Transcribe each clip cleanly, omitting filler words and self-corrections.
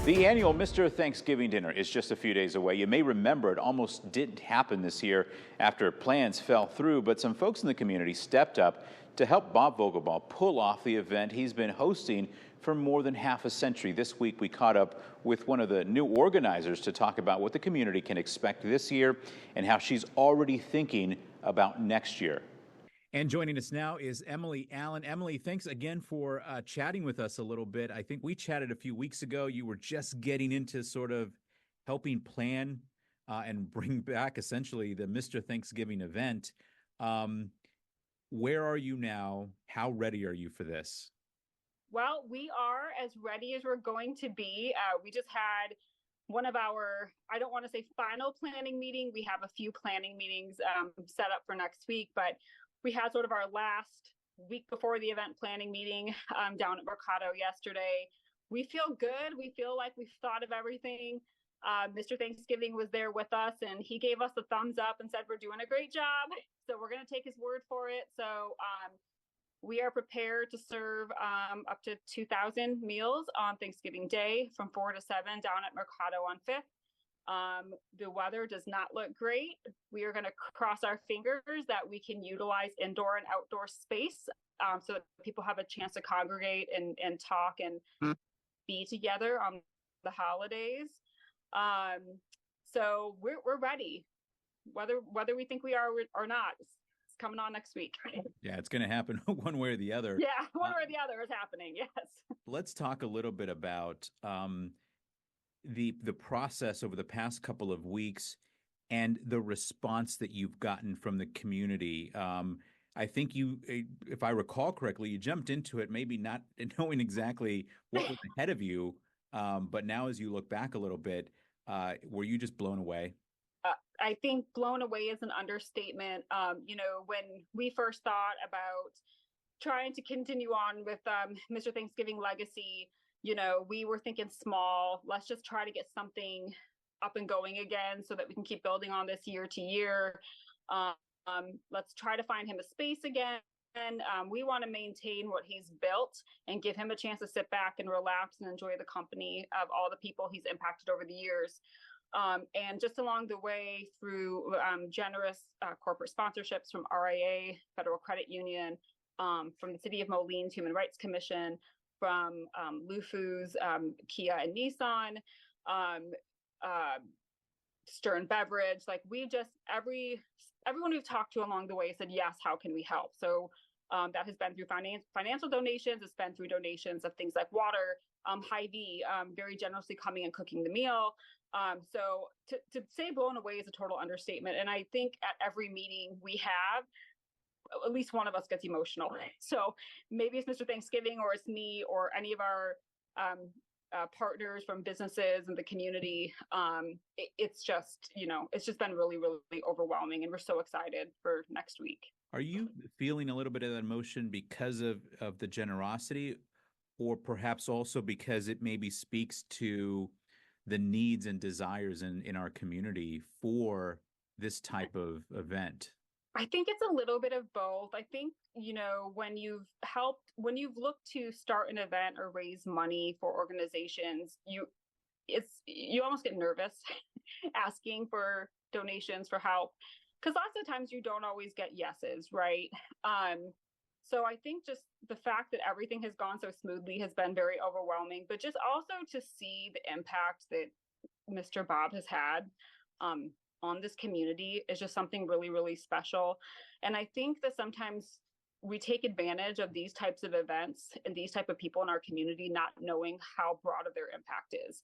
The annual Mr. Thanksgiving dinner is just a few days away. You may remember it almost didn't happen this year after plans fell through, but some folks in the community stepped up to help Bob Vogelbaugh pull off the event he's been hosting for more than half a century. This week we caught up with one of the new organizers to talk about what the community can expect this year and how she's already thinking about next year. And joining us now is Emily Allen. Emily, thanks again for chatting with us a little bit. I think we chatted a few weeks ago. You were just getting into sort of helping plan and bring back essentially the Mr. Thanksgiving event. Where are you now? How ready are you for this? Well, we are as ready as we're going to be. We just had one of our, I don't want to say final planning meeting. We have a few planning meetings set up for next week, but we had sort of our last week before the event planning meeting down at Mercado yesterday. We feel good. We feel like we've thought of everything. Mr. Thanksgiving was there with us and he gave us the thumbs up and said, we're doing a great job. So we're going to take his word for it. So we are prepared to serve up to 2,000 meals on Thanksgiving Day from 4 to 7 down at Mercado on 5th. The weather does not look great. We are going to cross our fingers that we can utilize indoor and outdoor space so that people have a chance to congregate and talk and be together on the holidays. So we're ready, whether we think we are or not. It's coming on next week. Yeah, it's going to happen one way or the other. Yeah, one way or the other is happening. Yes. Let's talk a little bit about the process over the past couple of weeks and the response that you've gotten from the community. I think you, if I recall correctly, you jumped into it maybe not knowing exactly what was ahead of you, but now as you look back a little bit, were you just blown away? I think blown away is an understatement. When we first thought about trying to continue on with Mr. Thanksgiving legacy, we were thinking small. Let's just try to get something up and going again so that we can keep building on this year to year. Let's try to find him a space again. We want to maintain what he's built and give him a chance to sit back and relax and enjoy the company of all the people he's impacted over the years. And just along the way through generous corporate sponsorships from RIA, Federal Credit Union, from the City of Moline's Human Rights Commission, from Lufu's, Kia and Nissan, Stern Beverage, like we just, everyone we've talked to along the way said, yes, how can we help? So that has been through financial donations. It's been through donations of things like water, Hy-Vee, very generously coming and cooking the meal. So to say blown away is a total understatement. And I think at every meeting we have, at least one of us gets emotional. So maybe it's Mr. Thanksgiving or it's me or any of our partners from businesses and the community. It's just, it's just been really, really overwhelming. And we're so excited for next week. Are you feeling a little bit of that emotion because of the generosity, or perhaps also because it maybe speaks to the needs and desires in our community for this type of event? I think it's a little bit of both. I think, when you've looked to start an event or raise money for organizations, you almost get nervous asking for donations for help, because lots of times you don't always get yeses, right? So I think just the fact that everything has gone so smoothly has been very overwhelming, but just also to see the impact that Mr. Bob has had on this community is just something really, really special. And I think that sometimes we take advantage of these types of events and these type of people in our community, not knowing how broad of their impact is.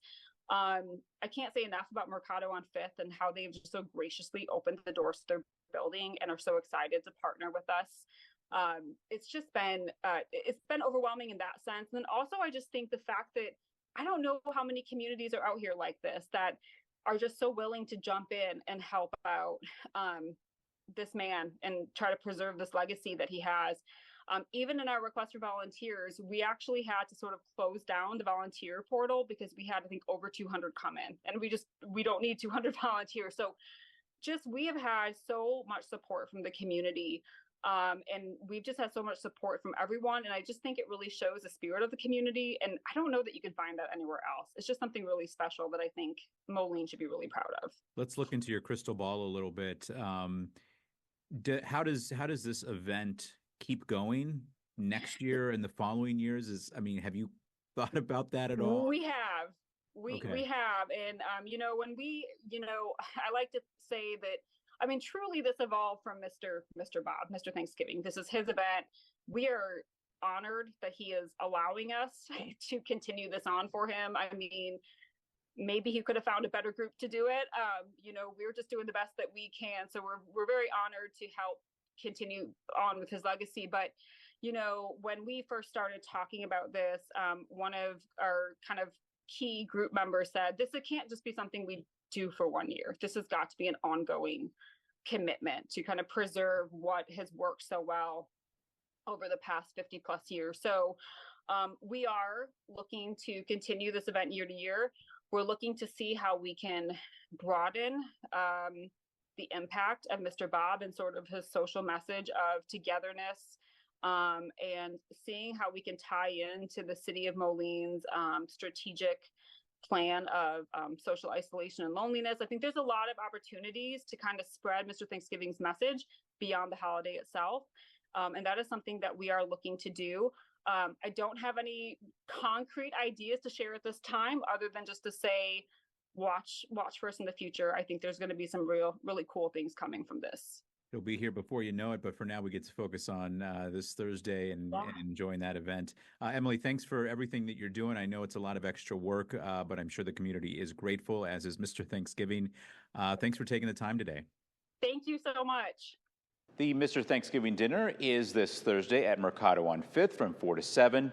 I can't say enough about Mercado on 5th and how they've just so graciously opened the doors to their building and are so excited to partner with us. It's just been, it's been overwhelming in that sense. And then also, I just think the fact that I don't know how many communities are out here like this that are just so willing to jump in and help out this man and try to preserve this legacy that he has. Even in our request for volunteers, we actually had to sort of close down the volunteer portal because we had, I think, over 200 come in, and we don't need 200 volunteers. So we have had so much support from the community And we've just had so much support from everyone. And I just think it really shows the spirit of the community. And I don't know that you can find that anywhere else. It's just something really special that I think Moline should be really proud of. Let's look into your crystal ball a little bit. How does this event keep going next year and the following years? Have you thought about that at all? We have. We have. And, when I like to say that, truly this evolved from Mr. Bob, Mr. Thanksgiving. This is his event. We are honored that he is allowing us to continue this on for him. Maybe he could have found a better group to do it. We're just doing the best that we can. So we're very honored to help continue on with his legacy. But, when we first started talking about this, one of our kind of key group members said, it can't just be something we do for 1 year. This has got to be an ongoing commitment to kind of preserve what has worked so well over the past 50 plus years. So we are looking to continue this event year to year. We're looking to see how we can broaden the impact of Mr. Bob and sort of his social message of togetherness, and seeing how we can tie into the city of Moline's strategic plan of social isolation and loneliness. I think there's a lot of opportunities to kind of spread Mr. Thanksgiving's message beyond the holiday itself. And that is something that we are looking to do. I don't have any concrete ideas to share at this time, other than just to say, watch for us in the future. I think there's going to be some really cool things coming from this. It'll be here before you know it, but for now we get to focus on this Thursday and enjoying that event. Emily, thanks for everything that you're doing. I know it's a lot of extra work, but I'm sure the community is grateful, as is Mr. Thanksgiving. Thanks for taking the time today. Thank you so much. The Mr. Thanksgiving dinner is this Thursday at Mercado on 5th from 4 to 7.